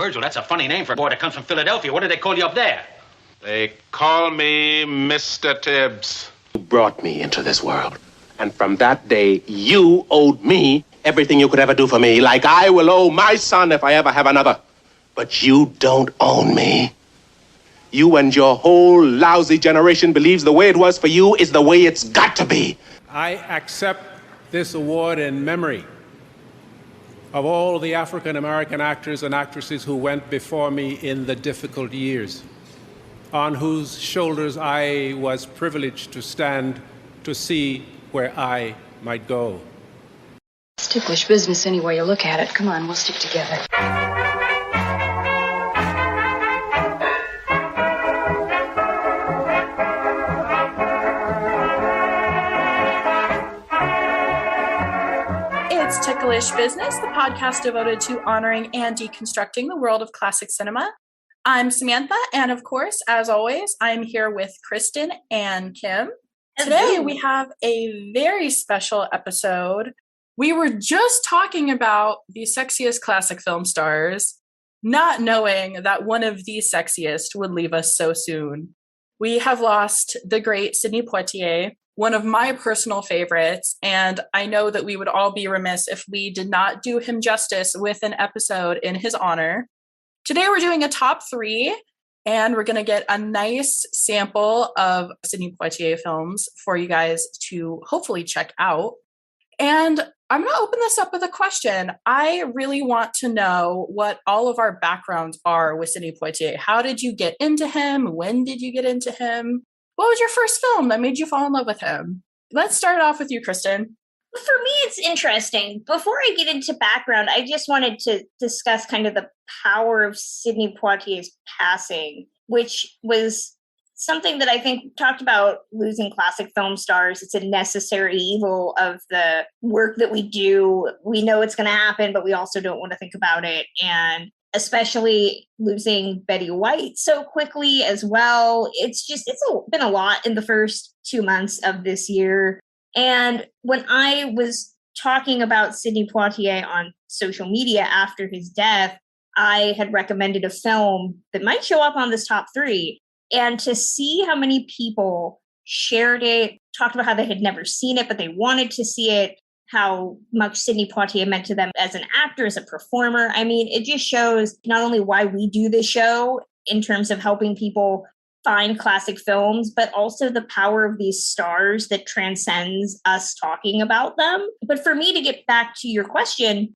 Virgil, that's a funny name for a boy that comes from Philadelphia. What do they call you up there? They call me Mr. Tibbs. You brought me into this world. And from that day, you owed me everything you could ever do for me, like I will owe my son if I ever have another. But you don't own me. You and your whole lousy generation believes the way it was for you is the way it's got to be. I accept this award in memory of all the African-American actors and actresses who went before me in the difficult years, on whose shoulders I was privileged to stand to see where I might go. It's ticklish business any way you look at it. Come on, we'll stick together. It's Ticklish Business, the podcast devoted to honoring and deconstructing the world of classic cinema. I'm Samantha, and of course, as always, I'm here with Kristen and Kim. Today, we have a very special episode. We were just talking about the sexiest classic film stars, not knowing that one of the sexiest would leave us so soon. We have lost the great Sidney Poitier, one of my personal favorites, and I know that we would all be remiss if we did not do him justice with an episode in his honor. Today we're doing a top 3, and we're going to get a nice sample of Sidney Poitier films for you guys to hopefully check out. And I'm going to open this up with a question. I really want to know what all of our backgrounds are with Sidney Poitier. How did you get into him? When did you get into him? What was your first film that made you fall in love with him? Let's start off with you, Kristen. For me, it's interesting. Before I get into background, I just wanted to discuss kind of the power of Sidney Poitier's passing, which was something that I think talked about losing classic film stars. It's a necessary evil of the work that we do. We know it's going to happen, but we also don't want to think about it. And especially losing Betty White so quickly as well. It's been a lot in the first 2 months of this year. And when I was talking about Sidney Poitier on social media after his death, I had recommended a film that might show up on this top 3. And to see how many people shared it, talked about how they had never seen it, but they wanted to see it, how much Sidney Poitier meant to them as an actor, as a performer. I mean, it just shows not only why we do this show in terms of helping people find classic films, but also the power of these stars that transcends us talking about them. But for me, to get back to your question,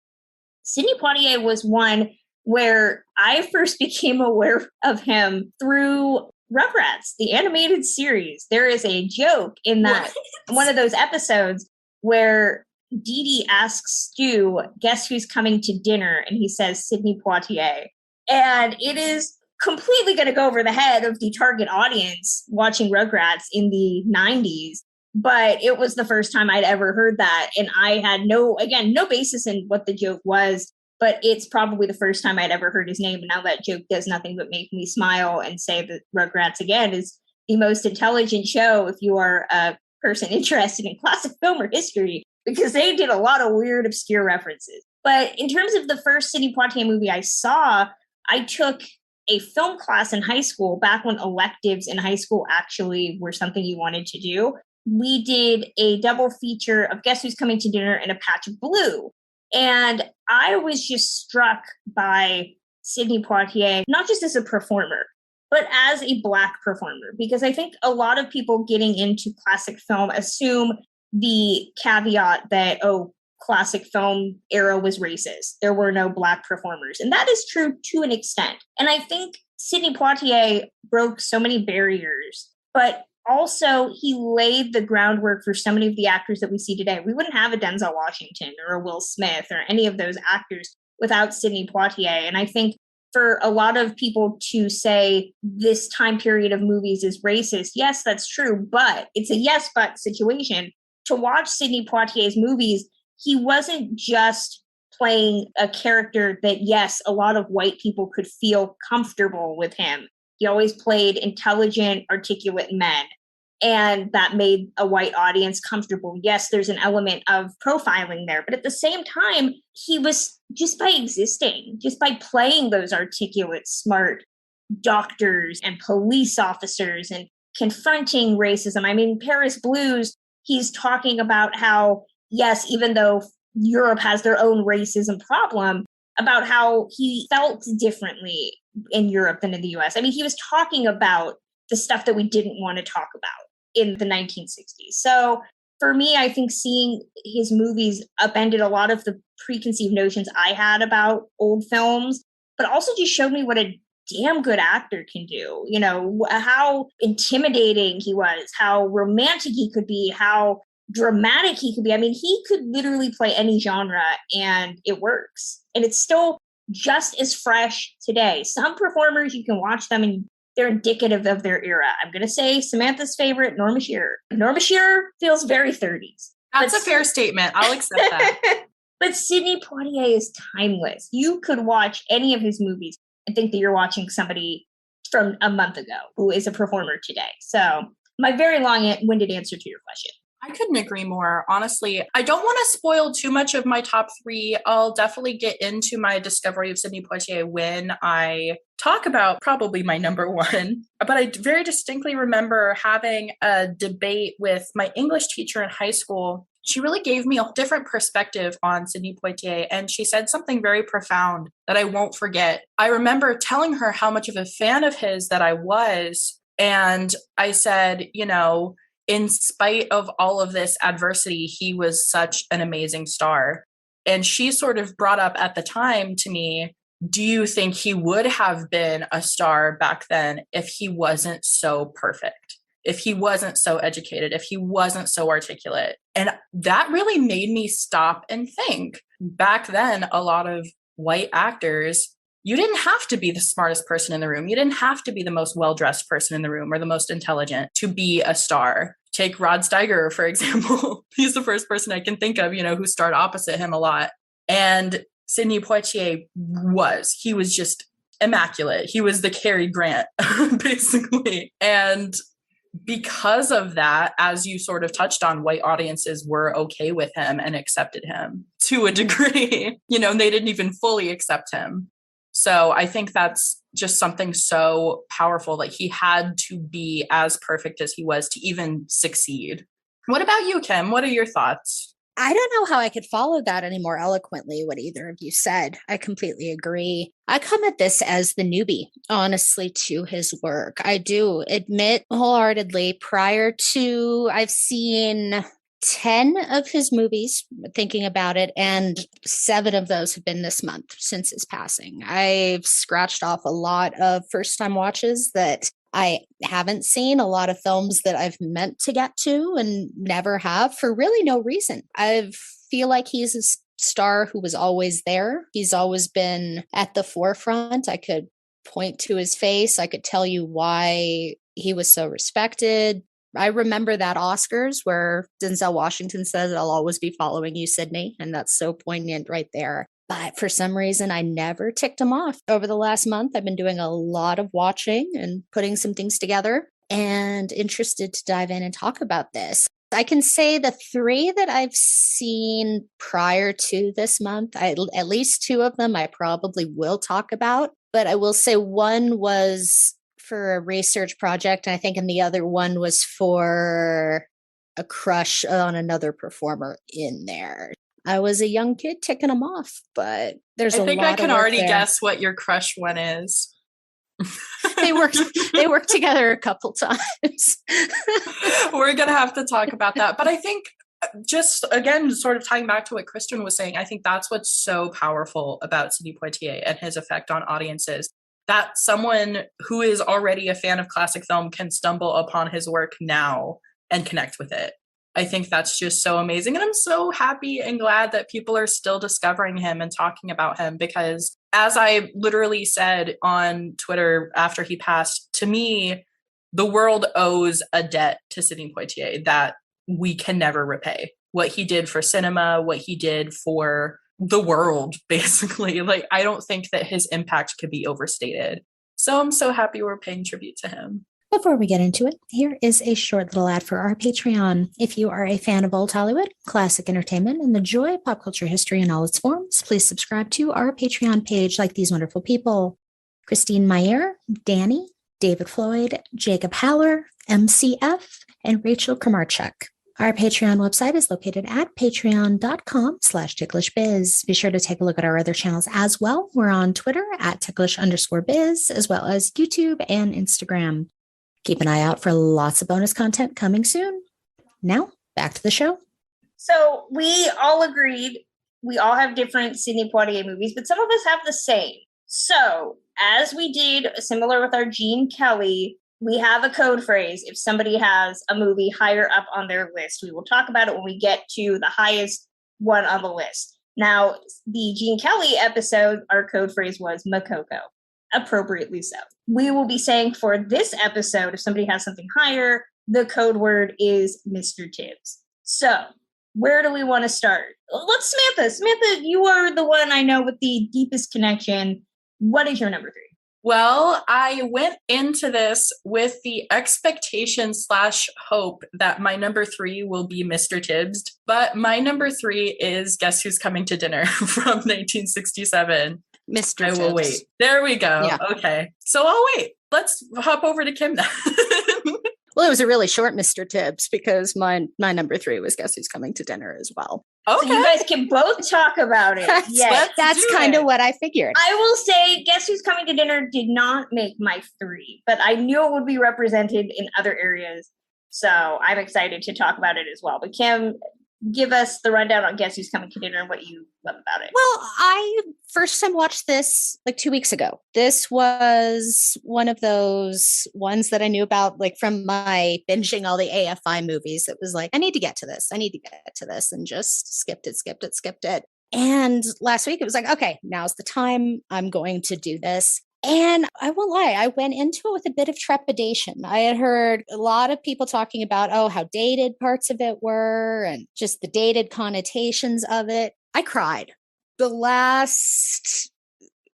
Sidney Poitier was one where I first became aware of him through Rugrats, the animated series. There is a joke in that one of those episodes where Dee Dee asks Stu, guess who's coming to dinner? And he says, Sidney Poitier. And it is completely going to go over the head of the target audience watching Rugrats in the 90s. But it was the first time I'd ever heard that. And I had no basis in what the joke was. But it's probably the first time I'd ever heard his name. And now that joke does nothing but make me smile and say that Rugrats, again, is the most intelligent show if you are a person interested in classic film or history, because they did a lot of weird, obscure references. But in terms of the first Sidney Poitier movie I saw, I took a film class in high school, back when electives in high school actually were something you wanted to do. We did a double feature of Guess Who's Coming to Dinner and A Patch of Blue. And I was just struck by Sidney Poitier, not just as a performer, but as a Black performer, because I think a lot of people getting into classic film assume the caveat that, classic film era was racist. There were no Black performers. And that is true to an extent. And I think Sidney Poitier broke so many barriers, but also he laid the groundwork for so many of the actors that we see today. We wouldn't have a Denzel Washington or a Will Smith or any of those actors without Sidney Poitier. And I think for a lot of people to say this time period of movies is racist, yes, that's true, but it's a yes, but situation. To watch Sidney Poitier's movies, he wasn't just playing a character that, yes, a lot of white people could feel comfortable with him. He always played intelligent, articulate men. and that made a white audience comfortable. Yes, there's an element of profiling there, but at the same time, he was, just by existing, just by playing those articulate, smart doctors and police officers and confronting racism. I mean, Paris Blues, he's talking about how, yes, even though Europe has their own racism problem, about how he felt differently in Europe than in the US. I mean, he was talking about the stuff that we didn't want to talk about in the 1960s. So for me, I think seeing his movies upended a lot of the preconceived notions I had about old films, but also just showed me what a damn good actor can do. You know, how intimidating he was, how romantic he could be, how dramatic he could be. I mean, he could literally play any genre and it works. And it's still just as fresh today. Some performers, you can watch them and they're indicative of their era. I'm going to say Samantha's favorite, Norma Shearer. Norma Shearer feels very 30s. That's a fair statement. I'll accept that. But Sidney Poitier is timeless. You could watch any of his movies and think that you're watching somebody from a month ago who is a performer today. So my very long-winded answer to your question. I couldn't agree more. Honestly, I don't want to spoil too much of my top three. I'll definitely get into my discovery of Sidney Poitier when I talk about probably my number one. But I very distinctly remember having a debate with my English teacher in high school. She really gave me a different perspective on Sidney Poitier, and she said something very profound that I won't forget. I remember telling her how much of a fan of his that I was, and I said, you know, in spite of all of this adversity, he was such an amazing star. And she sort of brought up at the time to me, do you think he would have been a star back then if he wasn't so perfect, if he wasn't so educated, if he wasn't so articulate? And that really made me stop and think. Back then, a lot of white actors, you didn't have to be the smartest person in the room. You didn't have to be the most well-dressed person in the room or the most intelligent to be a star. Take Rod Steiger, for example. He's the first person I can think of, you know, who starred opposite him a lot. And Sidney Poitier he was just immaculate. He was the Cary Grant, basically. And because of that, as you sort of touched on, white audiences were okay with him and accepted him to a degree. You know, they didn't even fully accept him. So I think that's just something so powerful that he had to be as perfect as he was to even succeed. What about you, Kim? What are your thoughts? I don't know how I could follow that any more eloquently, what either of you said. I completely agree. I come at this as the newbie, honestly, to his work. I do admit wholeheartedly, I've seen 10 of his movies, thinking about it, and 7 of those have been this month since his passing. I've scratched off a lot of first-time watches that I haven't seen, a lot of films that I've meant to get to and never have for really no reason. I feel like he's a star who was always there. He's always been at the forefront. I could point to his face. I could tell you why he was so respected. I remember that Oscars where Denzel Washington says, "I'll always be following you, Sidney." And that's so poignant right there. But for some reason, I never ticked him off. Over the last month, I've been doing a lot of watching and putting some things together and interested to dive in and talk about this. I can say the 3 that I've seen prior to this month, at least 2 of them I probably will talk about. But I will say one was for a research project, I think, and the other one was for a crush on another performer in there. I was a young kid ticking them off, but there's a lot of work. I think I can already guess what your crush one is. They worked together a couple times. We're going to have to talk about that. But I think just, again, sort of tying back to what Kristen was saying, I think that's what's so powerful about Sidney Poitier and his effect on audiences. That someone who is already a fan of classic film can stumble upon his work now and connect with it. I think that's just so amazing. And I'm so happy and glad that people are still discovering him and talking about him, because as I literally said on Twitter after he passed, to me, the world owes a debt to Sidney Poitier that we can never repay. What he did for cinema, what he did for the world, basically. Like, I don't think that his impact could be overstated. So I'm so happy we're paying tribute to him. Before we get into it, here is a short little ad for our Patreon. If you are a fan of old Hollywood, classic entertainment, and the joy of pop culture history in all its forms, please subscribe to our Patreon page like these wonderful people: Christine Mier, Danny, David Floyd, Jacob Haller, MCF, and Rachel Kramarchuk. Our Patreon website is located at patreon.com/ticklishbiz. Be sure to take a look at our other channels as well. We're on Twitter at ticklish_biz, as well as YouTube and Instagram. Keep an eye out for lots of bonus content coming soon. Now, back to the show. So we all agreed we all have different Sidney Poitier movies, but some of us have the same. So as we did similar with our Gene Kelly, we have a code phrase. If somebody has a movie higher up on their list, we will talk about it when we get to the highest one on the list. Now, the Gene Kelly episode, our code phrase was Makoko. Appropriately so. We will be saying for this episode, if somebody has something higher, the code word is Mr. Tibbs. So, where do we want to start? Let's Samantha. Samantha, you are the one I know with the deepest connection. What is your number 3? Well, I went into this with the expectation/hope that my number 3 will be Mr. Tibbs, but my number 3 is Guess Who's Coming to Dinner from 1967. Mr. I Tibbs. will wait. There we go. Yeah. Okay. So I'll wait. Let's hop over to Kim then. Well, it was a really short Mr. Tibbs because my number 3 was Guess Who's Coming to Dinner as well. Okay. So you guys can both talk about it. That's kind of what I figured. I will say Guess Who's Coming to Dinner did not make my 3, but I knew it would be represented in other areas. So I'm excited to talk about it as well. But Kim, give us the rundown on Guess Who's Coming to Dinner and what you love about it. Well, I first time watched this like 2 weeks ago. This was one of those ones that I knew about like from my binging all the AFI movies. It was like, I need to get to this. And just skipped it. And last week it was like, okay, now's the time. I'm going to do this. And I won't lie, I went into it with a bit of trepidation. I had heard a lot of people talking about, how dated parts of it were and just the dated connotations of it. I cried. The last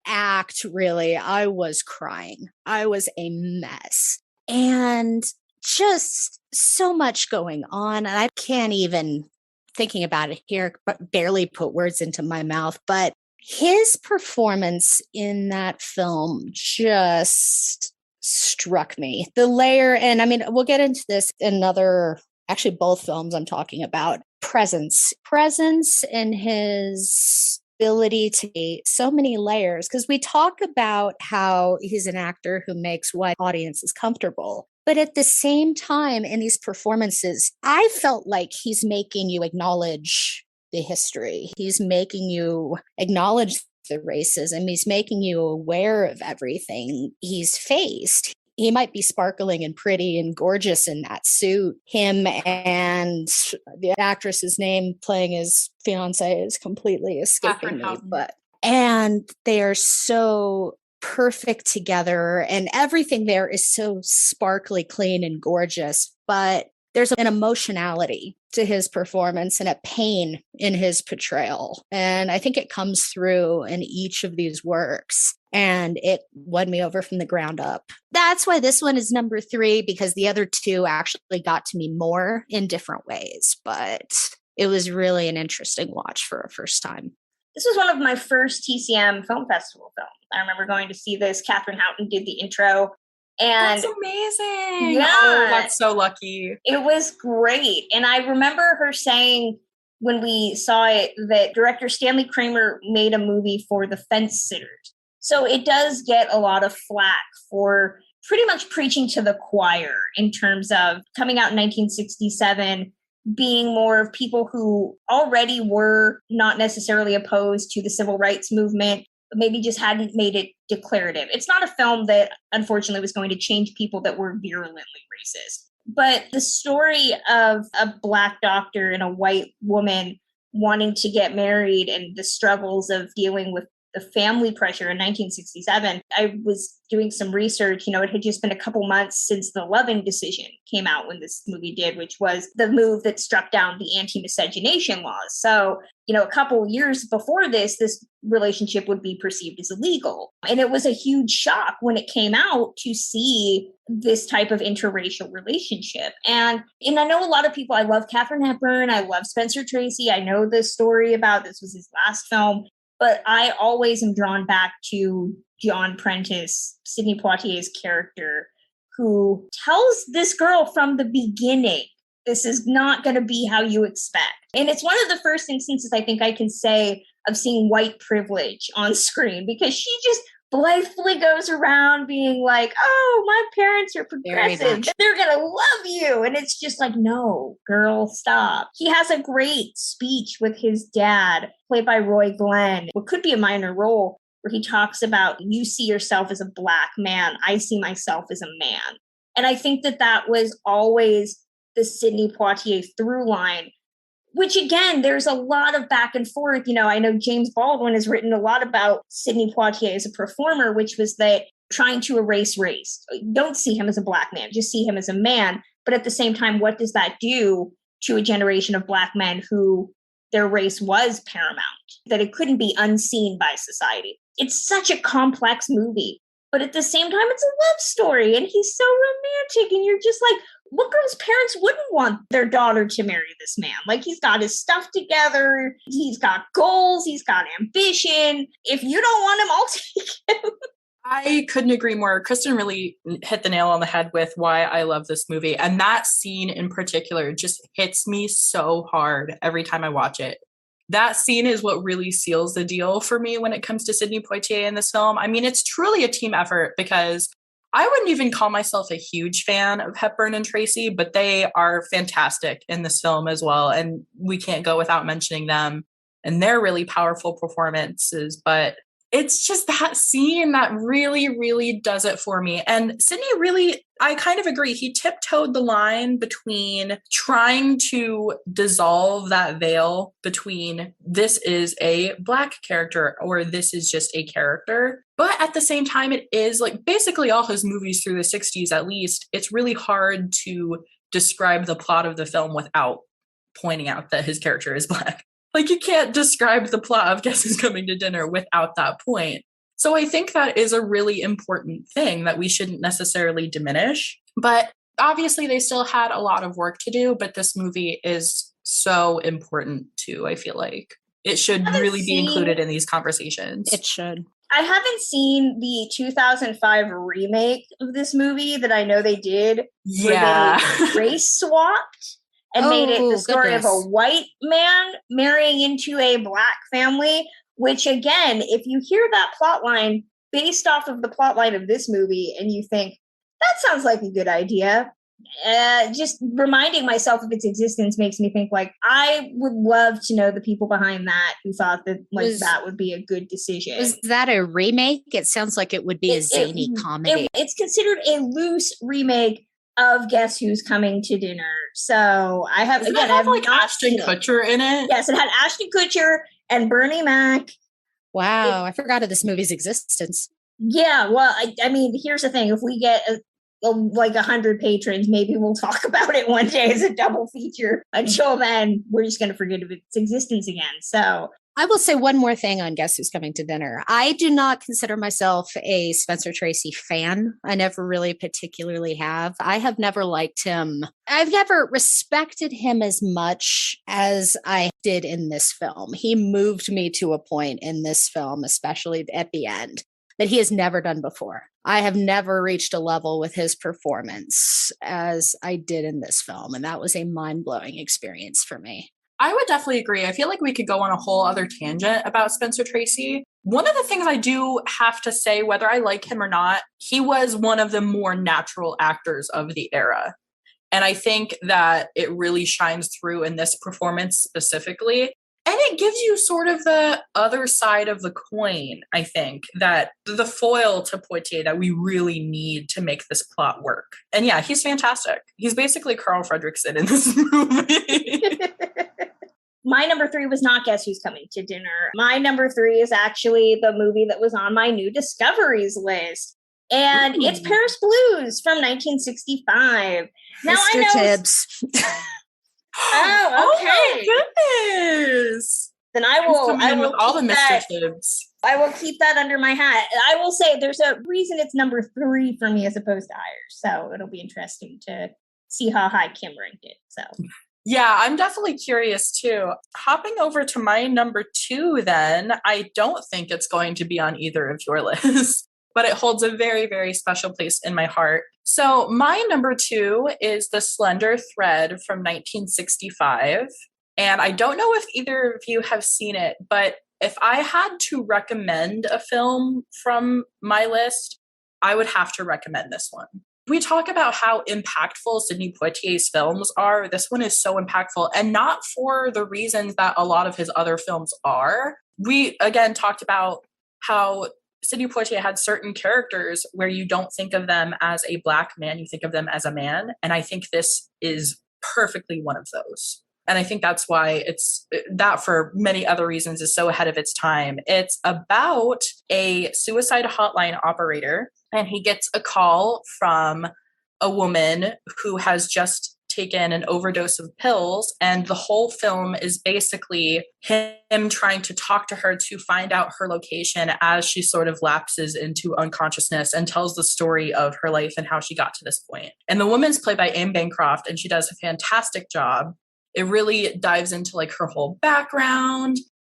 act, really, I was crying. I was a mess. And just so much going on. And I can't even, thinking about it here, barely put words into my mouth. But his performance in that film just struck me. The layer, and I mean, we'll get into this in actually both films I'm talking about. Presence in his ability to be so many layers, because we talk about how he's an actor who makes what audiences comfortable. But at the same time, in these performances, I felt like he's making you acknowledge the history. He's making you acknowledge the racism. He's making you aware of everything he's faced. He might be sparkling and pretty and gorgeous in that suit. Him and the actress's name playing his fiance is completely escaping me. And they are so perfect together, and everything there is so sparkly, clean, and gorgeous. But there's an emotionality to his performance and a pain in his portrayal. And I think it comes through in each of these works. And it won me over from the ground up. That's why this one is number 3, because the other 2 actually got to me more in different ways. But it was really an interesting watch for a first time. This was one of my first TCM Film Festival films. I remember going to see this. Catherine Houghton did the intro. And that's amazing. Yeah. Oh, that's so lucky. It was great. And I remember her saying when we saw it that director Stanley Kramer made a movie for the fence sitters. So it does get a lot of flack for pretty much preaching to the choir in terms of coming out in 1967, being more of people who already were not necessarily opposed to the civil rights movement, maybe just hadn't made it declarative. It's not a film that, unfortunately, was going to change people that were virulently racist. But the story of a Black doctor and a white woman wanting to get married and the struggles of dealing with the family pressure in 1967. I was doing some research. It had just been a couple months since the Loving decision came out when this movie did, which was the move that struck down the anti-miscegenation laws. So, a couple years before this relationship would be perceived as illegal. And it was a huge shock when it came out to see this type of interracial relationship. And I know a lot of people, I love Katharine Hepburn, I love Spencer Tracy, I know the story about this was his last film, but I always am drawn back to John Prentice, Sidney Poitier's character, who tells this girl from the beginning, this is not going to be how you expect. And it's one of the first instances I think I can say of seeing white privilege on screen, because she just blithely goes around being like, oh, my parents are progressive. They're going to love you. And it's just like, no, girl, stop. He has a great speech with his dad, played by Roy Glenn, what could be a minor role, where he talks about, you see yourself as a Black man. I see myself as a man. And I think that was always the Sidney Poitier through line, which again, there's a lot of back and forth. I know James Baldwin has written a lot about Sidney Poitier as a performer, which was that trying to erase race. Don't see him as a Black man, just see him as a man. But at the same time, what does that do to a generation of Black men who their race was paramount, that it couldn't be unseen by society? It's such a complex movie, but at the same time, it's a love story and he's so romantic. And you're just like, what girl's parents wouldn't want their daughter to marry this man? Like, he's got his stuff together. He's got goals. He's got ambition. If you don't want him, I'll take him. I couldn't agree more. Kristen really hit the nail on the head with why I love this movie. And that scene in particular just hits me so hard every time I watch it. That scene is what really seals the deal for me when it comes to Sidney Poitier in this film. I mean, it's truly a team effort, because I wouldn't even call myself a huge fan of Hepburn and Tracy, but they are fantastic in this film as well. And we can't go without mentioning them and their really powerful performances. But it's just that scene that really, really does it for me. And Sidney really, I kind of agree. He tiptoed the line between trying to dissolve that veil between this is a Black character or this is just a character. But at the same time, it is like basically all his movies through the 60s, at least, it's really hard to describe the plot of the film without pointing out that his character is Black. Like, you can't describe the plot of Guess Who's Coming to Dinner without that point. So I think that is a really important thing that we shouldn't necessarily diminish. But obviously they still had a lot of work to do, but this movie is so important too, I feel like. It should really be included in these conversations. It should. I haven't seen the 2005 remake of this movie that I know they did. Yeah. Where they race swapped and made it the story of a white man marrying into a Black family, which again, if you hear that plot line based off of the plot line of this movie and you think, that sounds like a good idea, just reminding myself of its existence makes me think, like, I would love to know the people behind that who thought that that would be a good decision. Was that a remake? It sounds like it would be a zany comedy. It's considered a loose remake of Guess Who's Coming to Dinner. So I have, Doesn't it have like Ashton Kutcher in it? Yes, it had Ashton Kutcher and Bernie Mac. Wow, I forgot of this movie's existence. Yeah, well, I mean, here's the thing. If we get like 100 patrons, maybe we'll talk about it one day as a double feature. Until then, we're just going to forget of its existence again. So I will say one more thing on Guess Who's Coming to Dinner. I do not consider myself a Spencer Tracy fan. I never really particularly have. I have never liked him. I've never respected him as much as I did in this film. He moved me to a point in this film, especially at the end, that he has never done before. I have never reached a level with his performance as I did in this film. And that was a mind-blowing experience for me. I would definitely agree. I feel like we could go on a whole other tangent about Spencer Tracy. One of the things I do have to say, whether I like him or not, he was one of the more natural actors of the era. And I think that it really shines through in this performance specifically. And it gives you sort of the other side of the coin, I think, that the foil to Poitier that we really need to make this plot work. And yeah, he's fantastic. He's basically Carl Fredricksen in this movie. my number 3 was not Guess Who's Coming to Dinner. My number 3 is actually the movie that was on my new discoveries list. And it's Paris Blues from 1965. Now Mr. I know Tibbs. Oh, okay. Oh my goodness. Then I will with all the keep Mr. that. Tibbs. I will keep that under my hat. I will say there's a reason it's number 3 for me as opposed to higher. So it'll be interesting to see how high Kim ranked it. So yeah, I'm definitely curious too. Hopping over to my number 2 then, I don't think it's going to be on either of your lists, but it holds a very, very special place in my heart. So my number 2 is The Slender Thread from 1965. And I don't know if either of you have seen it, but if I had to recommend a film from my list, I would have to recommend this one. We talk about how impactful Sidney Poitier's films are. This one is so impactful, and not for the reasons that a lot of his other films are. We, again, talked about how Sidney Poitier had certain characters where you don't think of them as a Black man, you think of them as a man. And I think this is perfectly one of those. And I think that's why that for many other reasons is so ahead of its time. It's about a suicide hotline operator, and he gets a call from a woman who has just taken an overdose of pills. And the whole film is basically him trying to talk to her to find out her location as she sort of lapses into unconsciousness and tells the story of her life and how she got to this point. And the woman's played by Anne Bancroft, and she does a fantastic job. It really dives into like her whole background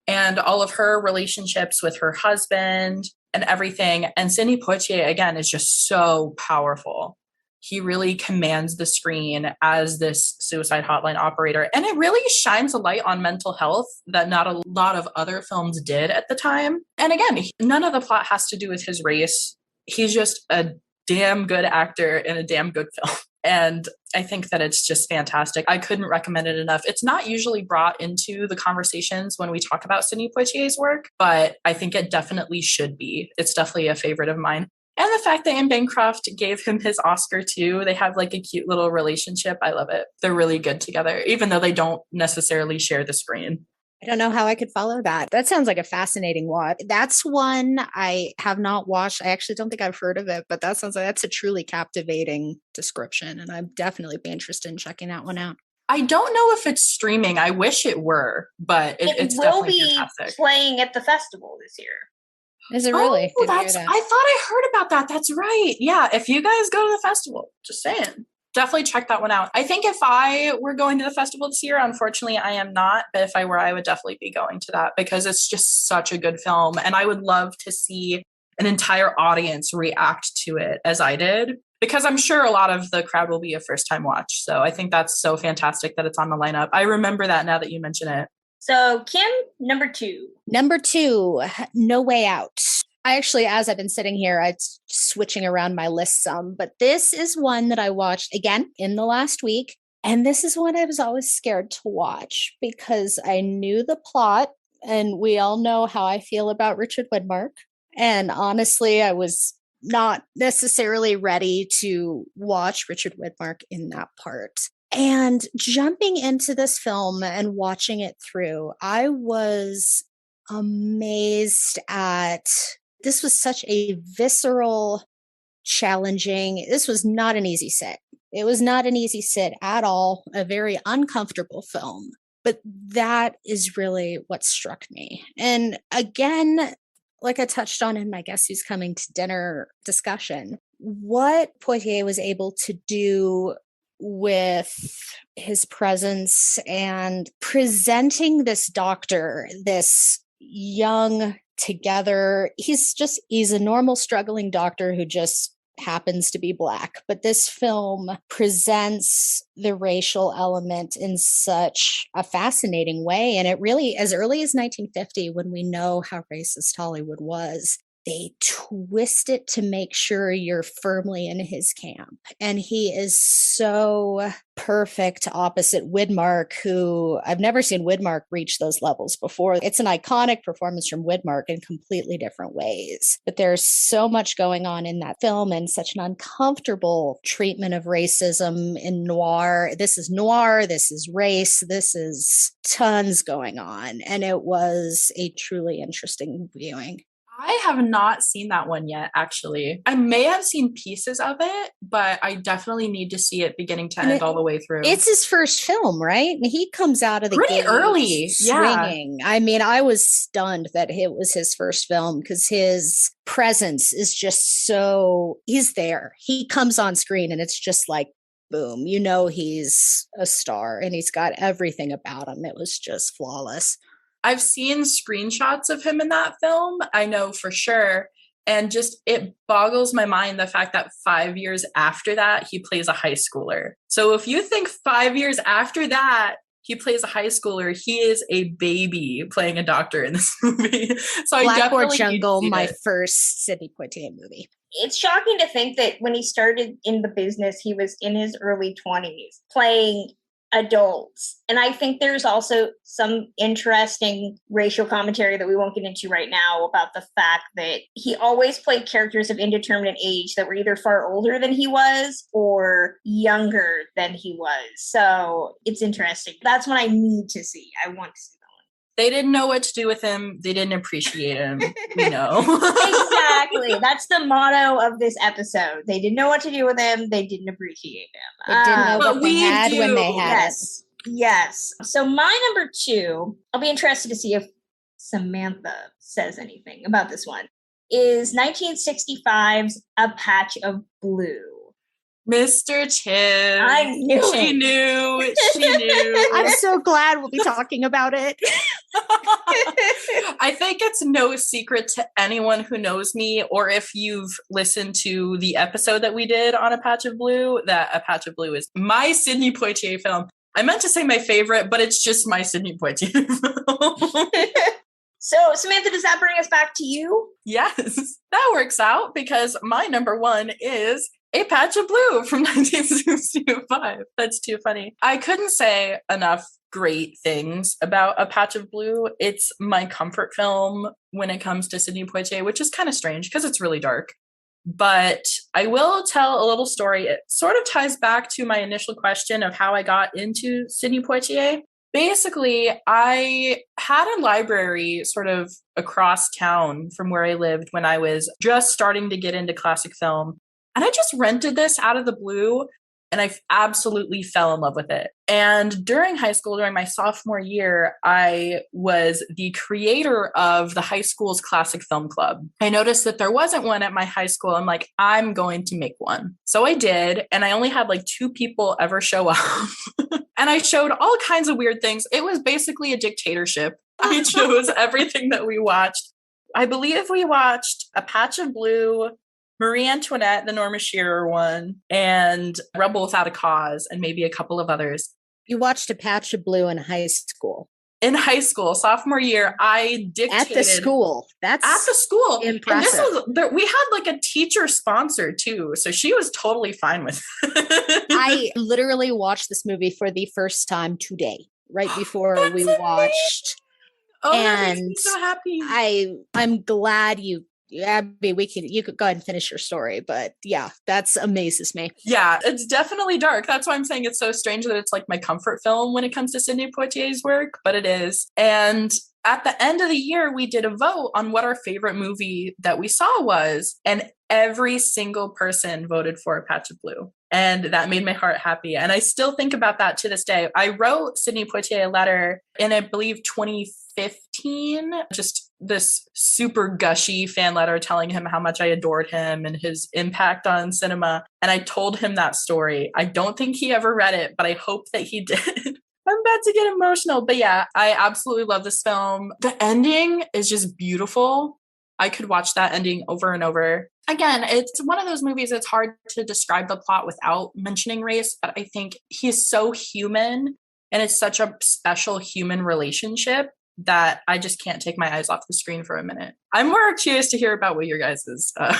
and all of her relationships with her husband and everything. And Sidney Poitier, again, is just so powerful. He really commands the screen as this suicide hotline operator. And it really shines a light on mental health that not a lot of other films did at the time. And again, none of the plot has to do with his race. He's just a damn good actor in a damn good film. And I think that it's just fantastic. I couldn't recommend it enough. It's not usually brought into the conversations when we talk about Sidney Poitier's work, but I think it definitely should be. It's definitely a favorite of mine. And the fact that Anne Bancroft gave him his Oscar too, they have like a cute little relationship. I love it. They're really good together, even though they don't necessarily share the screen. I don't know how I could follow that. That sounds like a fascinating watch. That's one I have not watched. I actually don't think I've heard of it, but that sounds like that's a truly captivating description. And I'd definitely be interested in checking that one out. I don't know if it's streaming. I wish it were, but it's definitely fantastic. It will be playing at the festival this year. Is it really? Oh, I thought I heard about that. That's right. Yeah, if you guys go to the festival, just saying. Definitely check that one out. I think if I were going to the festival this year, unfortunately I am not, but if I were, I would definitely be going to that because it's just such a good film. And I would love to see an entire audience react to it as I did, because I'm sure a lot of the crowd will be a first time watch. So I think that's so fantastic that it's on the lineup. I remember that now that you mention it. So Kim, number 2. Number 2, No Way Out. I actually, as I've been sitting here, I'm switching around my list some, but this is one that I watched again in the last week. And this is one I was always scared to watch because I knew the plot, and we all know how I feel about Richard Widmark. And honestly, I was not necessarily ready to watch Richard Widmark in that part. And jumping into this film and watching it through, I was amazed at this was such a visceral, challenging, this was not an easy sit. It was not an easy sit at all, a very uncomfortable film. But that is really what struck me. And again, like I touched on in my Guess Who's Coming to Dinner discussion, what Poitier was able to do with his presence and presenting this doctor, this young together. He's a normal struggling doctor who just happens to be Black. But this film presents the racial element in such a fascinating way. And it really, as early as 1950, when we know how racist Hollywood was, they twist it to make sure you're firmly in his camp. And he is so perfect opposite Widmark, who I've never seen Widmark reach those levels before. It's an iconic performance from Widmark in completely different ways. But there's so much going on in that film and such an uncomfortable treatment of racism in noir. This is noir, this is race, this is tons going on. And it was a truly interesting viewing. I have not seen that one yet, actually. I may have seen pieces of it, but I definitely need to see it beginning to end all the way through. It's his first film, right? And he comes out of the pretty early, swinging. Yeah. I mean, I was stunned that it was his first film because his presence is just so, he's there. He comes on screen and it's just like, boom, you know he's a star and he's got everything about him. It was just flawless. I've seen screenshots of him in that film, I know for sure. And just, it boggles my mind the fact that 5 years after that, he plays a high schooler. So if you think 5 years after that, he plays a high schooler, he is a baby playing a doctor in this movie. So Blackboard Jungle, my first Sidney Poitier movie. It's shocking to think that when he started in the business, he was in his early 20s playing adults. And I think there's also some interesting racial commentary that we won't get into right now about the fact that he always played characters of indeterminate age that were either far older than he was or younger than he was. So it's interesting. That's what I need to see. I want to see that one. They didn't know what to do with him. They didn't appreciate him. You know. Exactly. That's the motto of this episode. They didn't know what to do with him. They didn't appreciate him. They didn't know what they had when they had it. Yes. So my number 2, I'll be interested to see if Samantha says anything about this one, is 1965's A Patch of Blue. Mr. Tibbs. I knew She knew. She knew. I'm so glad we'll be talking about it. I think it's no secret to anyone who knows me, or if you've listened to the episode that we did on A Patch of Blue, that A Patch of Blue is my Sidney Poitier film. I meant to say my favorite, but it's just my Sidney Poitier film. So, Samantha, does that bring us back to you? Yes, that works out because my number 1 is A Patch of Blue from 1965. That's too funny. I couldn't say enough great things about A Patch of Blue. It's my comfort film when it comes to Sidney Poitier, which is kind of strange because it's really dark. But I will tell a little story. It sort of ties back to my initial question of how I got into Sidney Poitier. Basically, I had a library sort of across town from where I lived when I was just starting to get into classic film. And I just rented this out of the blue, and I absolutely fell in love with it. And during high school, during my sophomore year, I was the creator of the high school's classic film club. I noticed that there wasn't one at my high school. I'm like, I'm going to make one. So I did, and I only had like 2 people ever show up. And I showed all kinds of weird things. It was basically a dictatorship. I chose everything that we watched. I believe we watched A Patch of Blue, Marie Antoinette, the Norma Shearer one, and Rebel Without a Cause, and maybe a couple of others. You watched A Patch of Blue in high school. In high school, sophomore year, I dictated. At the school. That's at the school. Impressive. And this was, we had like a teacher sponsor too, so she was totally fine with it. I literally watched this movie for the first time today, right before we amazing. Watched. Oh, and that makes me so happy. I'm glad Abby, you could go ahead and finish your story, but yeah, that's amazes me. Yeah, it's definitely dark. That's why I'm saying it's so strange that it's like my comfort film when it comes to Sidney Poitier's work, but it is. And at the end of the year, we did a vote on what our favorite movie that we saw was, and every single person voted for A Patch of Blue. And that made my heart happy. And I still think about that to this day. I wrote Sidney Poitier a letter in, I believe, 2015, just this super gushy fan letter telling him how much I adored him and his impact on cinema. And I told him that story. I don't think he ever read it, but I hope that he did. I'm about to get emotional. But yeah, I absolutely love this film. The ending is just beautiful. I could watch that ending over and over. Again, it's one of those movies that's hard to describe the plot without mentioning race, but I think he's so human and it's such a special human relationship that I just can't take my eyes off the screen for a minute. I'm more curious to hear about what your guys'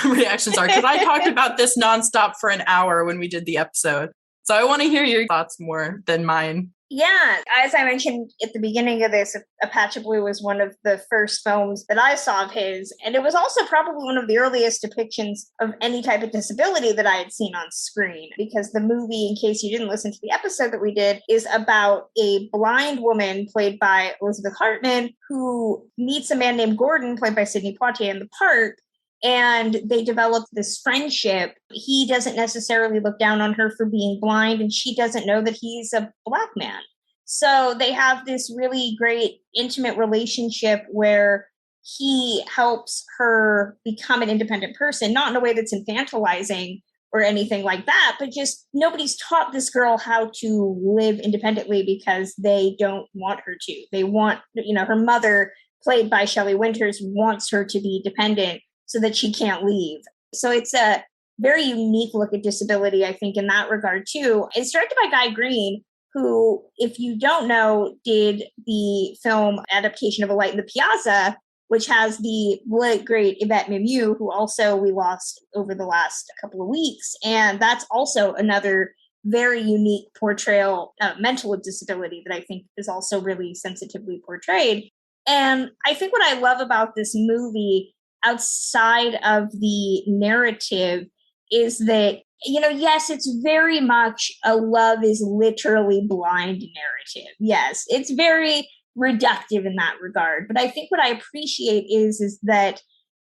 reactions are, because I talked about this nonstop for an hour when we did the episode. So I want to hear your thoughts more than mine. Yeah, as I mentioned at the beginning of this, A Patch of Blue was one of the first films that I saw of his. And it was also probably one of the earliest depictions of any type of disability that I had seen on screen. Because the movie, in case you didn't listen to the episode that we did, is about a blind woman played by Elizabeth Hartman who meets a man named Gordon, played by Sidney Poitier in the part. And they develop this friendship. He doesn't necessarily look down on her for being blind, and she doesn't know that he's a Black man. So they have this really great intimate relationship where he helps her become an independent person, not in a way that's infantilizing or anything like that, but just nobody's taught this girl how to live independently because they don't want her to. They want, her mother, played by Shelley Winters, wants her to be dependent so that she can't leave. So it's a very unique look at disability, I think, in that regard, too. It's directed by Guy Green, who, if you don't know, did the film adaptation of A Light in the Piazza, which has the late, great Yvette Mimieux, who also we lost over the last couple of weeks. And that's also another very unique portrayal, mental disability, that I think is also really sensitively portrayed. And I think what I love about this movie, outside of the narrative, is that, yes, it's very much a love is literally blind narrative. Yes, it's very reductive in that regard. But I think what I appreciate is that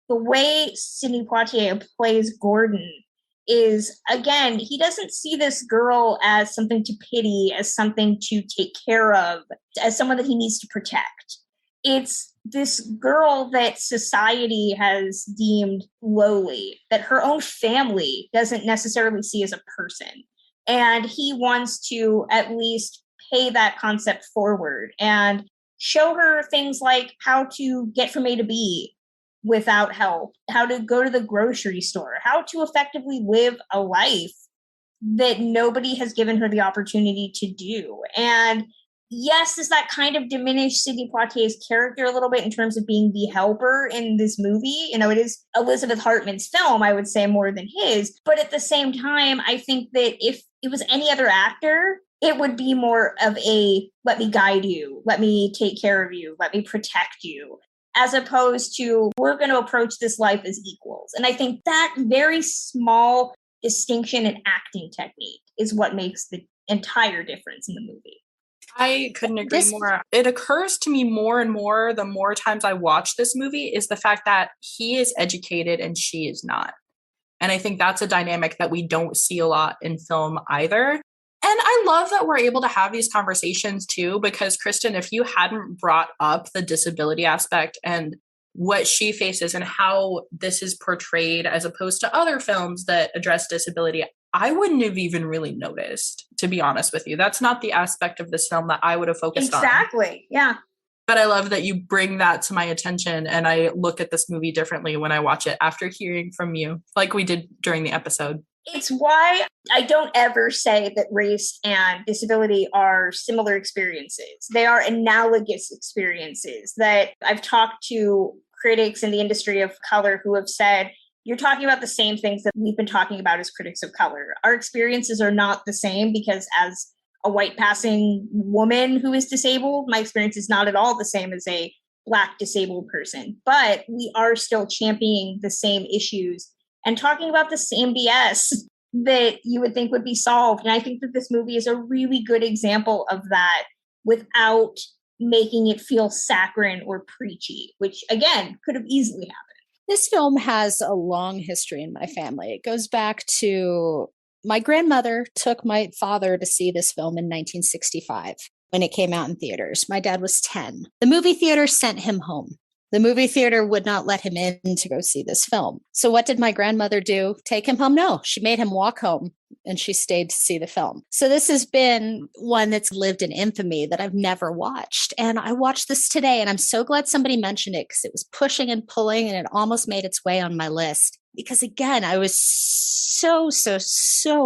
the way Sidney Poitier plays Gordon is, again, he doesn't see this girl as something to pity, as something to take care of, as someone that he needs to protect. It's this girl that society has deemed lowly, that her own family doesn't necessarily see as a person. And he wants to at least pay that concept forward and show her things like how to get from A to B without help, how to go to the grocery store, how to effectively live a life that nobody has given her the opportunity to do. And yes, does that kind of diminish Sidney Poitier's character a little bit in terms of being the helper in this movie? It is Elizabeth Hartman's film, I would say, more than his. But at the same time, I think that if it was any other actor, it would be more of a, let me guide you, let me take care of you, let me protect you, as opposed to, we're going to approach this life as equals. And I think that very small distinction in acting technique is what makes the entire difference in the movie. I couldn't agree more. It occurs to me more and more the more times I watch this movie is the fact that he is educated and she is not. And I think that's a dynamic that we don't see a lot in film either. And I love that we're able to have these conversations too, because Kristen, if you hadn't brought up the disability aspect and what she faces and how this is portrayed as opposed to other films that address disability, I wouldn't have even really noticed, to be honest with you. That's not the aspect of this film that I would have focused on. Exactly. Yeah. But I love that you bring that to my attention and I look at this movie differently when I watch it after hearing from you, like we did during the episode. It's why I don't ever say that race and disability are similar experiences. They are analogous experiences. That I've talked to critics in the industry of color who have said, you're talking about the same things that we've been talking about as critics of color. Our experiences are not the same because as a white passing woman who is disabled, my experience is not at all the same as a Black disabled person. But we are still championing the same issues and talking about the same BS that you would think would be solved. And I think that this movie is a really good example of that without making it feel saccharine or preachy, which, again, could have easily happened. This film has a long history in my family. It goes back to my grandmother took my father to see this film in 1965 when it came out in theaters. My dad was 10. The movie theater sent him home. The movie theater would not let him in to go see this film. So what did my grandmother do? Take him home? No, she made him walk home and she stayed to see the film. So this has been one that's lived in infamy that I've never watched. And I watched this today and I'm so glad somebody mentioned it because it was pushing and pulling and it almost made its way on my list. Because again, I was so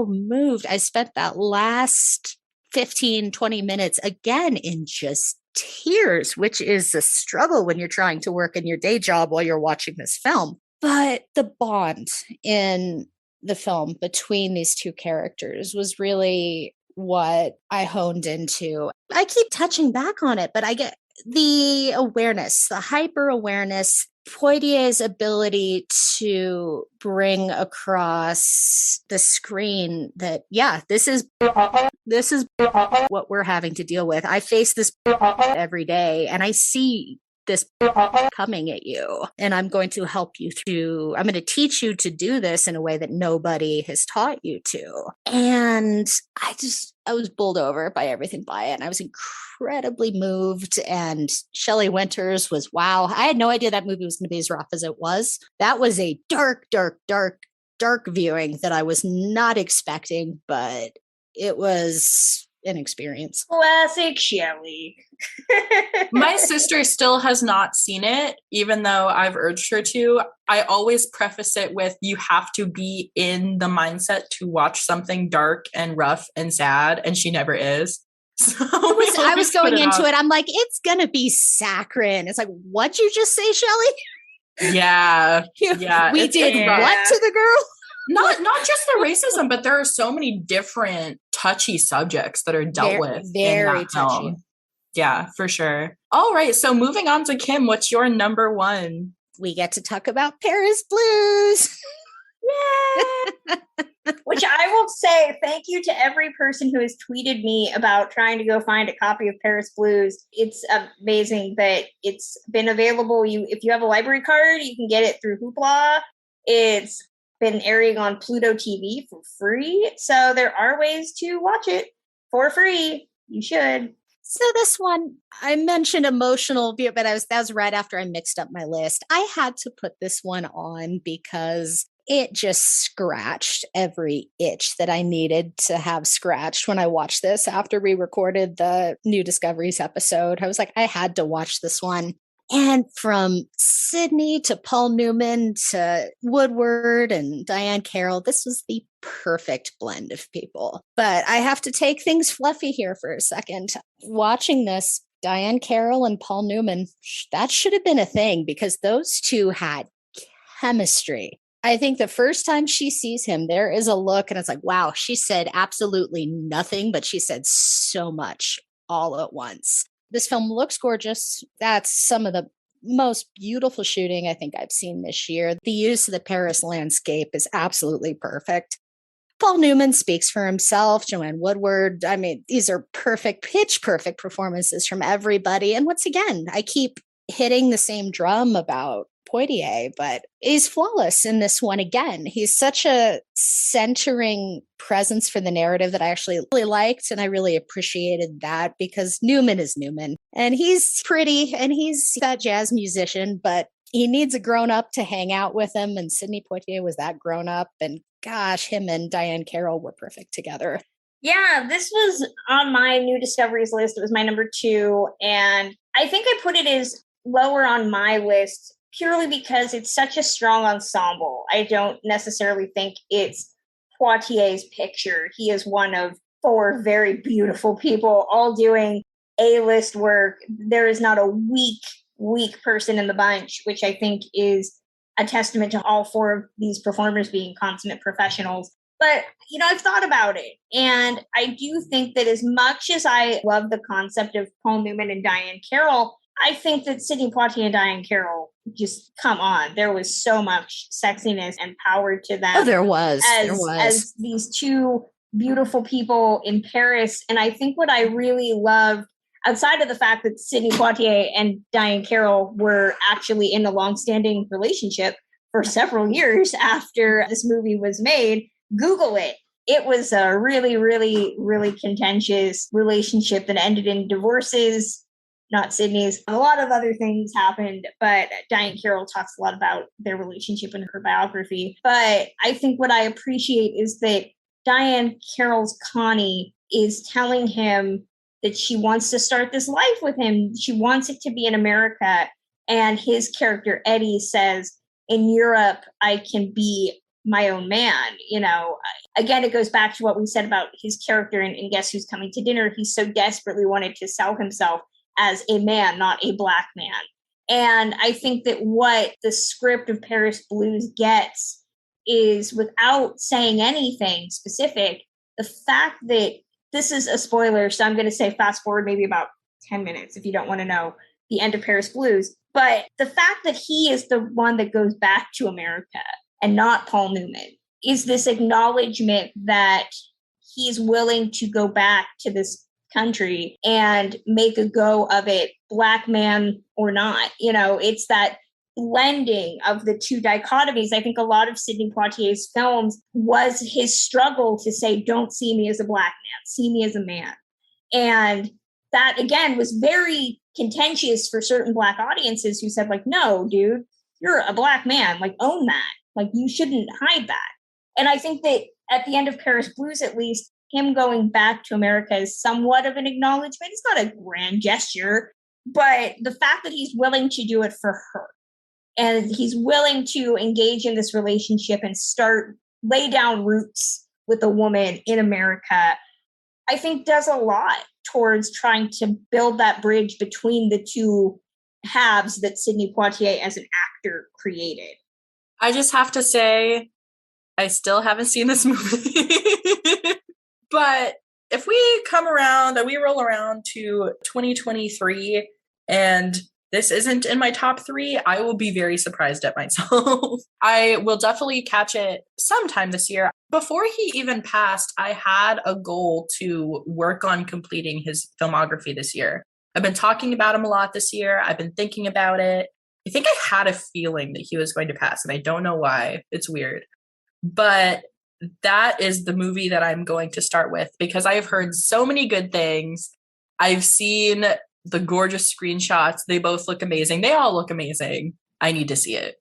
moved. I spent that last 15, 20 minutes again in just tears, which is a struggle when you're trying to work in your day job while you're watching this film. But the bond in the film between these two characters was really what I honed into. I keep touching back on it, but I get the awareness, the hyper awareness, Poitier's ability to bring across the screen that, yeah, this is what we're having to deal with. I face this every day, and I see this coming at you, and I'm going to help you through. I'm going to teach you to do this in a way that nobody has taught you to. And I was bowled over by everything by it. And I was incredibly moved. And Shelley Winters was, wow. I had no idea that movie was going to be as rough as it was. That was a dark viewing that I was not expecting, but it was an experience. Classic Shelley. My sister still has not seen it, even though I've urged her to. I always preface it with, you have to be in the mindset to watch something dark and rough and sad, and she never is. So I was going into it, I'm like, it's gonna be saccharine. It's like, what'd you just say, Shelley? Yeah. We did what to the girl? Not just the racism, but there are so many different touchy subjects that are dealt with in that touchy film. Yeah, for sure. All right, so moving on to Kim, what's your number one? We get to talk about Paris Blues. Yay! Which I will say thank you to every person who has tweeted me about trying to go find a copy of Paris Blues. It's amazing that it's been available. If you have a library card, you can get it through Hoopla. It's been airing on Pluto TV for free. So there are ways to watch it for free. You should. So this one, I mentioned emotional, but that was right after I mixed up my list. I had to put this one on because it just scratched every itch that I needed to have scratched when I watched this after we recorded the New Discoveries episode. I was like, I had to watch this one. And from Sidney to Paul Newman to Woodward and Diane Carroll, this was the perfect blend of people. But I have to take things fluffy here for a second. Watching this, Diane Carroll and Paul Newman, that should have been a thing because those two had chemistry. I think the first time she sees him, there is a look and it's like, wow, she said absolutely nothing, but she said so much all at once. This film looks gorgeous. That's some of the most beautiful shooting I think I've seen this year. The use of the Paris landscape is absolutely perfect. Paul Newman speaks for himself. Joanne Woodward. I mean, these are pitch perfect performances from everybody. And once again, I keep hitting the same drum about Poitier, but he's flawless in this one again. He's such a centering presence for the narrative that I actually really liked, and I really appreciated that because Newman is Newman, and he's pretty, and he's that jazz musician, but he needs a grown-up to hang out with him, and Sidney Poitier was that grown-up, and gosh, him and Diane Carroll were perfect together. Yeah, this was on my New Discoveries list. It was my number 2, and I think I put it as lower on my list purely because it's such a strong ensemble. I don't necessarily think it's Poitier's picture. He is one of 4 very beautiful people all doing A-list work. There is not a weak person in the bunch, which I think is a testament to all 4 of these performers being consummate professionals. But, I've thought about it. And I do think that as much as I love the concept of Paul Newman and Diane Carroll, I think that Sidney Poitier and Diane Carroll, just come on. There was so much sexiness and power to them. Oh, there was. As these 2 beautiful people in Paris. And I think what I really loved, outside of the fact that Sidney Poitier and Diane Carroll were actually in a longstanding relationship for several years after this movie was made, Google it. It was a really, really, really contentious relationship that ended in divorces. Not Sidney's. A lot of other things happened, but Diane Carroll talks a lot about their relationship in her biography. But I think what I appreciate is that Diane Carroll's Connie is telling him that she wants to start this life with him. She wants it to be in America. And his character, Eddie, says, in Europe, I can be my own man. Again, it goes back to what we said about his character in Guess Who's Coming to Dinner. He so desperately wanted to sell himself as a man, not a Black man. And I think that what the script of Paris Blues gets is, without saying anything specific, the fact that this is a spoiler, so I'm going to say fast forward maybe about 10 minutes if you don't want to know the end of Paris Blues. But the fact that he is the one that goes back to America and not Paul Newman is this acknowledgement that he's willing to go back to this country and make a go of it, Black man or not. You know, it's that blending of the two dichotomies. I think a lot of Sidney Poitier's films was his struggle to say, don't see me as a Black man, see me as a man. And that, again, was very contentious for certain Black audiences who said, like, no, dude, you're a Black man, like, own that. Like, you shouldn't hide that. And I think that at the end of Paris Blues, at least, him going back to America is somewhat of an acknowledgement. It's not a grand gesture, but the fact that he's willing to do it for her, and he's willing to engage in this relationship and lay down roots with a woman in America, I think does a lot towards trying to build that bridge between the two halves that Sidney Poitier as an actor created. I just have to say, I still haven't seen this movie. But if we come around and we roll around to 2023 and this isn't in my top 3, I will be very surprised at myself. I will definitely catch it sometime this year. Before he even passed, I had a goal to work on completing his filmography this year. I've been talking about him a lot this year. I've been thinking about it. I think I had a feeling that he was going to pass, and I don't know why. It's weird. But that is the movie that I'm going to start with because I have heard so many good things. I've seen the gorgeous screenshots. They both look amazing. They all look amazing. I need to see it.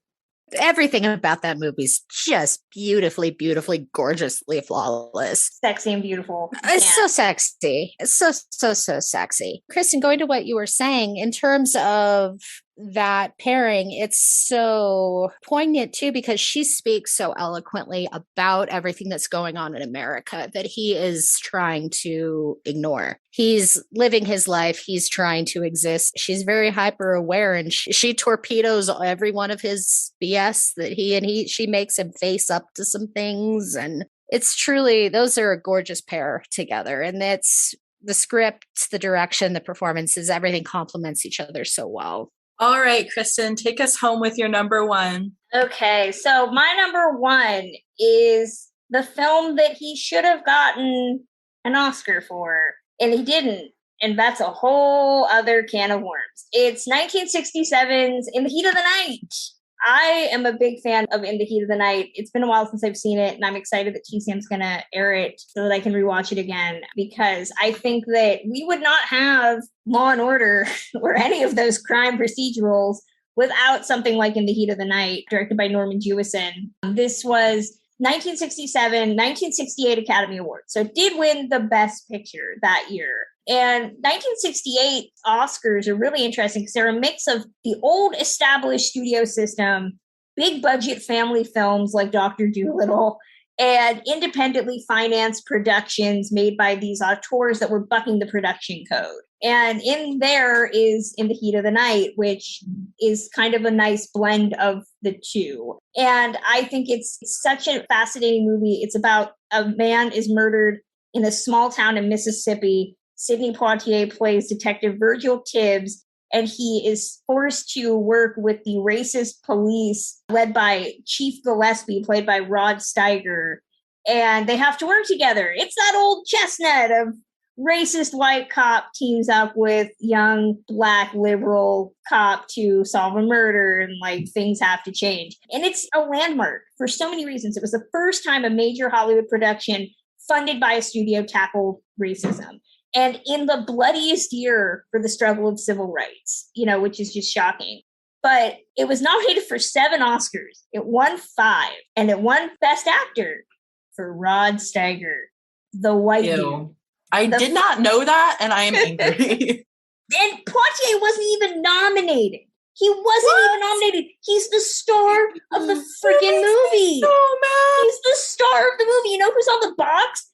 Everything about that movie is just beautifully, beautifully, gorgeously flawless. Sexy and beautiful. It's so sexy. It's so sexy. Kristen, going to what you were saying in terms of that pairing, it's so poignant too, because she speaks so eloquently about everything that's going on in America that he is trying to ignore. He's living his life. He's trying to exist. She's very hyper aware, and she torpedoes every one of his BS that she makes him face up to some things. And it's truly, those are a gorgeous pair together. And that's the script, the direction, the performances, everything complements each other so well. All right, Kristen, take us home with your number 1. Okay, so my number 1 is the film that he should have gotten an Oscar for, and he didn't. And that's a whole other can of worms. It's 1967's In the Heat of the Night. I am a big fan of In the Heat of the Night. It's been a while since I've seen it, and I'm excited that TCM's going to air it so that I can rewatch it again, because I think that we would not have Law and Order or any of those crime procedurals without something like In the Heat of the Night, directed by Norman Jewison. This was 1967, 1968 Academy Award. So it did win the Best Picture that year. And 1968 Oscars are really interesting because they're a mix of the old established studio system, big budget family films like Dr. Dolittle, and independently financed productions made by these auteurs that were bucking the production code. And in there is In the Heat of the Night, which is kind of a nice blend of the two. And I think it's such a fascinating movie. It's about a man is murdered in a small town in Mississippi. Sidney Poitier plays Detective Virgil Tibbs, and he is forced to work with the racist police led by Chief Gillespie, played by Rod Steiger. And they have to work together. It's that old chestnut of racist white cop teams up with young black liberal cop to solve a murder, and like things have to change. And it's a landmark for so many reasons. It was the first time a major Hollywood production funded by a studio tackled racism. And in the bloodiest year for the struggle of civil rights, which is just shocking. But it was nominated for 7 Oscars. It won 5, and it won Best Actor for Rod Steiger, the white dude. I did not know that, and I am angry. And Poitier wasn't even nominated. He wasn't even nominated. He's the star of the freaking movie. So mad. He's the star of the movie. You know who's on the box?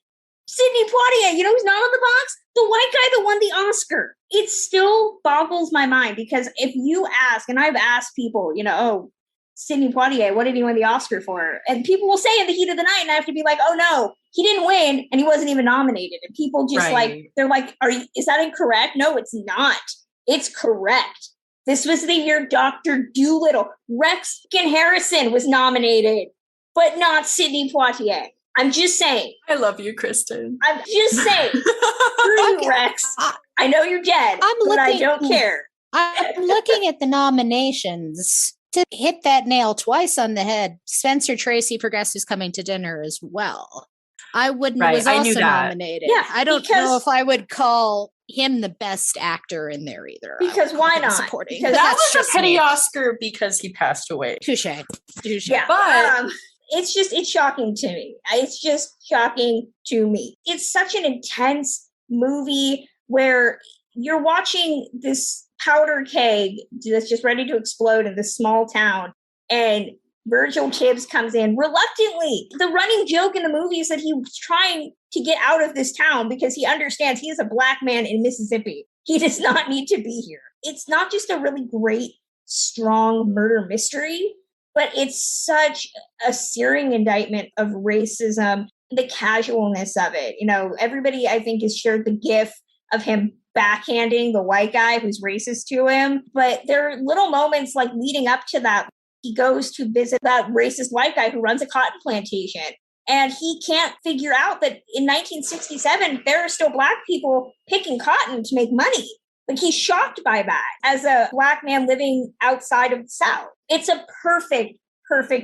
Sidney Poitier, you know who's not on the box? The white guy that won the Oscar. It still boggles my mind because if you ask, and I've asked people, oh, Sidney Poitier, what did he win the Oscar for? And people will say In the Heat of the Night, and I have to be like, oh no, he didn't win, and he wasn't even nominated. And people just they're like, is that incorrect? No, it's not. It's correct. This was the year Dr. Dolittle. Rex Harrison was nominated, but not Sidney Poitier. I'm just saying. I love you, Kristen. I'm just saying. Screw you, Rex. I know you're dead, but I don't care. I'm looking at the nominations. To hit that nail twice on the head, Spencer Tracy for Guess Who's Coming to Dinner as well. I wouldn't was also nominated. Yeah, I don't know if I would call him the best actor in there either. Because why not? Supporting. Because that was a petty Oscar because he passed away. Touche. Yeah, but it's shocking to me. It's just shocking to me. It's such an intense movie where you're watching this powder keg that's just ready to explode in this small town, and Virgil Tibbs comes in reluctantly. The running joke in the movie is that he was trying to get out of this town because he understands he is a black man in Mississippi. He does not need to be here. It's not just a really great, strong murder mystery, but it's such a searing indictment of racism, the casualness of it. Everybody, I think, has shared the gif of him backhanding the white guy who's racist to him. But there are little moments like leading up to that. He goes to visit that racist white guy who runs a cotton plantation. And he can't figure out that in 1967, there are still black people picking cotton to make money. Like, he's shocked by that as a black man living outside of the South. It's a perfect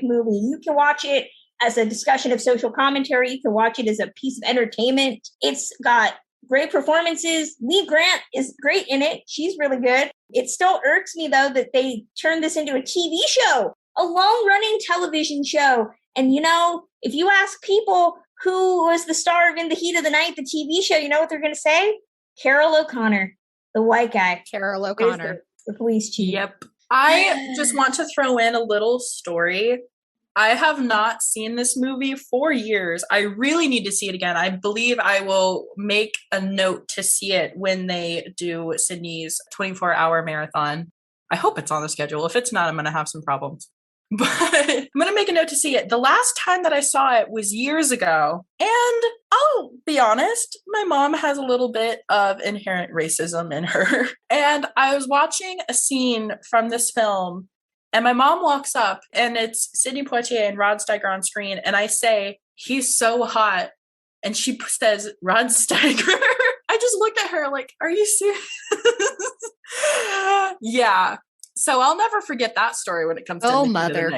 movie. You can watch it as a discussion of social commentary. You can watch it as a piece of entertainment. It's got great performances. Lee Grant is great in it. She's really good. It still irks me, though, that they turned this into a TV show, a long-running television show. And, if you ask people who was the star of In the Heat of the Night, the TV show, you know what they're going to say? Carroll O'Connor, the white guy. Carroll O'Connor. The police chief. Yep. I just want to throw in a little story. I have not seen this movie for years. I really need to see it again. I believe I will make a note to see it when they do Sydney's 24-hour marathon. I hope it's on the schedule. If it's not, I'm going to have some problems. But I'm going to make a note to see it. The last time that I saw it was years ago. And I'll be honest, my mom has a little bit of inherent racism in her. And I was watching a scene from this film, and my mom walks up, and it's Sidney Poitier and Rod Steiger on screen. And I say, he's so hot. And she says, Rod Steiger. I just looked at her like, are you serious? Yeah. So I'll never forget that story when it comes to Oh, mother.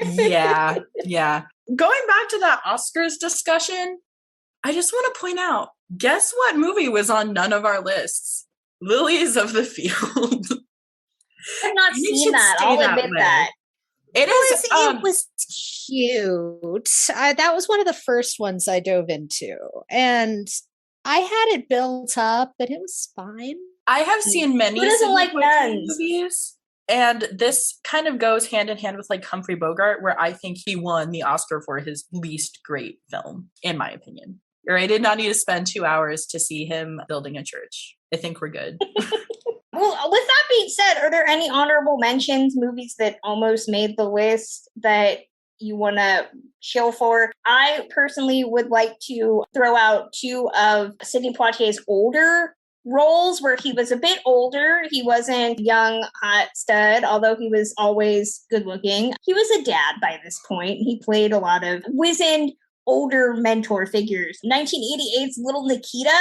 Yeah. Going back to that Oscars discussion, I just want to point out, guess what movie was on none of our lists? Lilies of the Field. I've not seen that. I'll admit that. It was cute. That was one of the first ones I dove into. And I had it built up, but it was fine. I have seen many Who doesn't like nuns? Movies. And this kind of goes hand in hand with like Humphrey Bogart, where I think he won the Oscar for his least great film, in my opinion. Or I did not need to spend 2 hours to see him building a church. I think we're good. Well, with that being said, are there any honorable mentions, movies that almost made the list that you want to chill for? I personally would like to throw out two of Sidney Poitier's older roles where he was a bit older. He wasn't young, hot stud, although he was always good looking. He was a dad by this point. He played a lot of wizened, older mentor figures. 1988's Little Nikita,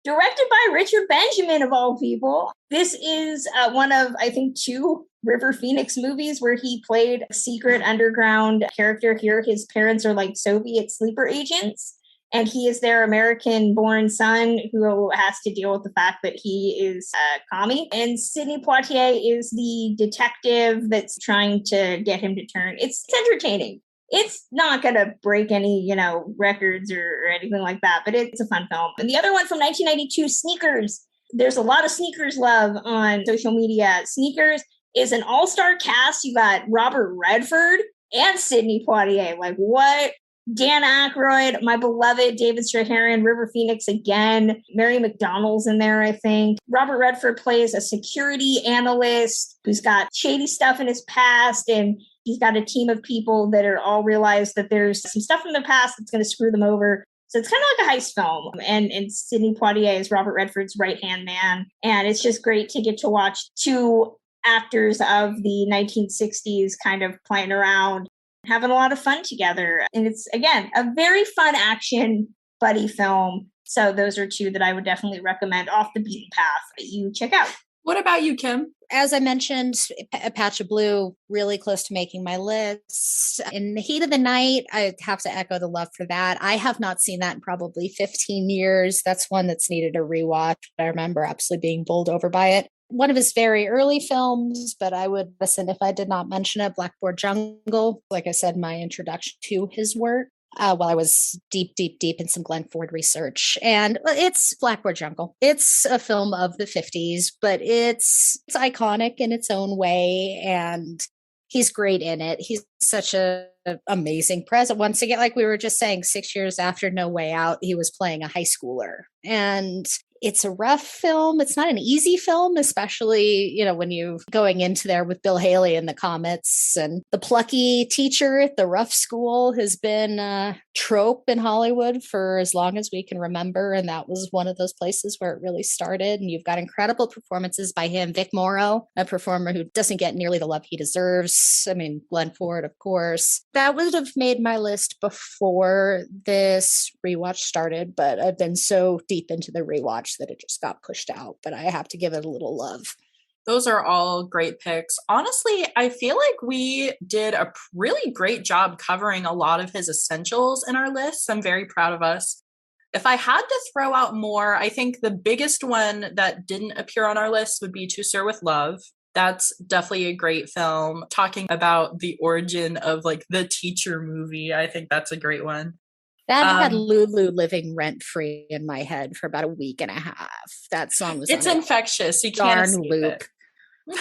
directed by Richard Benjamin, of all people. This is one of, I think, two River Phoenix movies where he played a secret underground character here. His parents are like Soviet sleeper agents, and he is their American-born son who has to deal with the fact that he is a commie. And Sidney Poitier is the detective that's trying to get him to turn. It's entertaining. It's not going to break any, records or anything like that, but it's a fun film. And the other one from 1992, Sneakers. There's a lot of Sneakers love on social media. Sneakers is an all-star cast. You got Robert Redford and Sidney Poitier. Like, what Dan Aykroyd, my beloved David Strathairn, River Phoenix again. Mary McDonnell's in there, I think. Robert Redford plays a security analyst who's got shady stuff in his past, and he's got a team of people that are all realize that there's some stuff in the past that's going to screw them over. So it's kind of like a heist film. And Sidney Poitier is Robert Redford's right-hand man. And it's just great to get to watch two actors of the 1960s kind of playing around, having a lot of fun together. And it's, again, a very fun action buddy film. So those are two that I would definitely recommend off the beaten path that you check out. What about you, Kim? As I mentioned, A Patch of Blue, really close to making my list. In the Heat of the Night, I have to echo the love for that. I have not seen that in probably 15 years. That's one that's needed a rewatch. I remember absolutely being bowled over by it. One of his very early films, but I would listen if I did not mention it, Blackboard Jungle. Like I said, my introduction to his work while I was deep in some Glenn Ford research. And it's Blackboard Jungle. It's a film of the 50s, but it's iconic in its own way. And he's great in it. He's such an amazing present. Once again, like we were just saying, 6 years after No Way Out, he was playing a high schooler. And it's a rough film. It's not an easy film, especially, when you going into there with Bill Haley in the Comets, and the plucky teacher at the rough school has been a trope in Hollywood for as long as we can remember. And that was one of those places where it really started. And you've got incredible performances by him. Vic Morrow, a performer who doesn't get nearly the love he deserves. I mean, Glenn Ford, of course. That would have made my list before this rewatch started, but I've been so deep into the rewatch that it just got pushed out, but I have to give it a little love. Those are all great picks. Honestly, I feel like we did a really great job covering a lot of his essentials in our lists. I'm very proud of us. If I had to throw out more, I think the biggest one that didn't appear on our list would be To Sir with Love. That's definitely a great film. Talking about the origin of like the teacher movie, I think that's a great one. That had Lulu living rent-free in my head for about a week and a half. That song was infectious. You can't escape loop. It.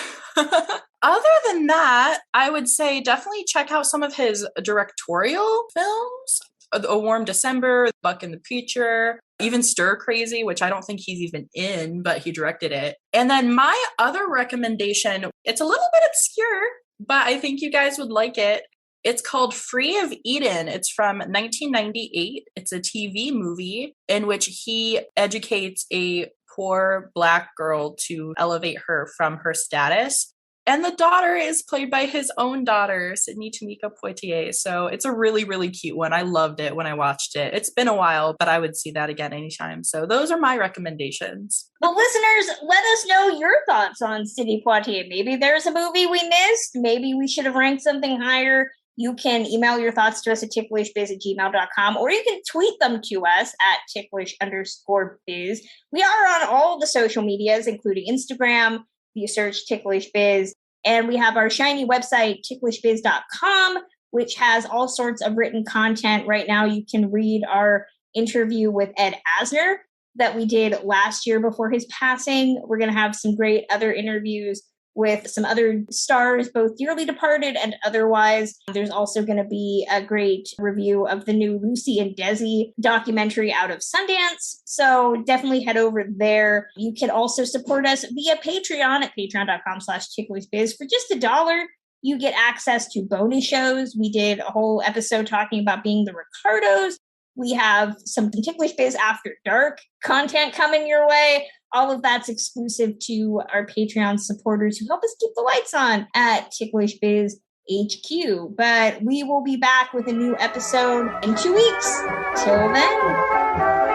Other than that, I would say definitely check out some of his directorial films. A Warm December, Buck and the Preacher, even Stir Crazy, which I don't think he's even in, but he directed it. And then my other recommendation, it's a little bit obscure, but I think you guys would like it. It's called Free of Eden. It's from 1998. It's a TV movie in which he educates a poor Black girl to elevate her from her status. And the daughter is played by his own daughter, Sidney Poitier. So it's a really, really cute one. I loved it when I watched it. It's been a while, but I would see that again anytime. So those are my recommendations. Well, listeners, let us know your thoughts on Sidney Poitier. Maybe there's a movie we missed. Maybe we should have ranked something higher. You can email your thoughts to us at ticklishbiz@gmail.com, or you can tweet them to us at ticklish_biz. We are on all the social medias, including Instagram. You search Ticklish Biz. And we have our shiny website, ticklishbiz.com, which has all sorts of written content. Right now, you can read our interview with Ed Asner that we did last year before his passing. We're going to have some great other interviews with some other stars, both dearly departed and otherwise. There's also going to be a great review of the new Lucy and Desi documentary out of Sundance. So definitely head over there. You can also support us via Patreon at patreon.com/ticklishbiz. For just $1, you get access to bonus shows. We did a whole episode talking about being the Ricardos. We have some Ticklish Biz After Dark content coming your way. All of that's exclusive to our Patreon supporters who help us keep the lights on at Ticklish Biz HQ. But we will be back with a new episode in 2 weeks. Till then.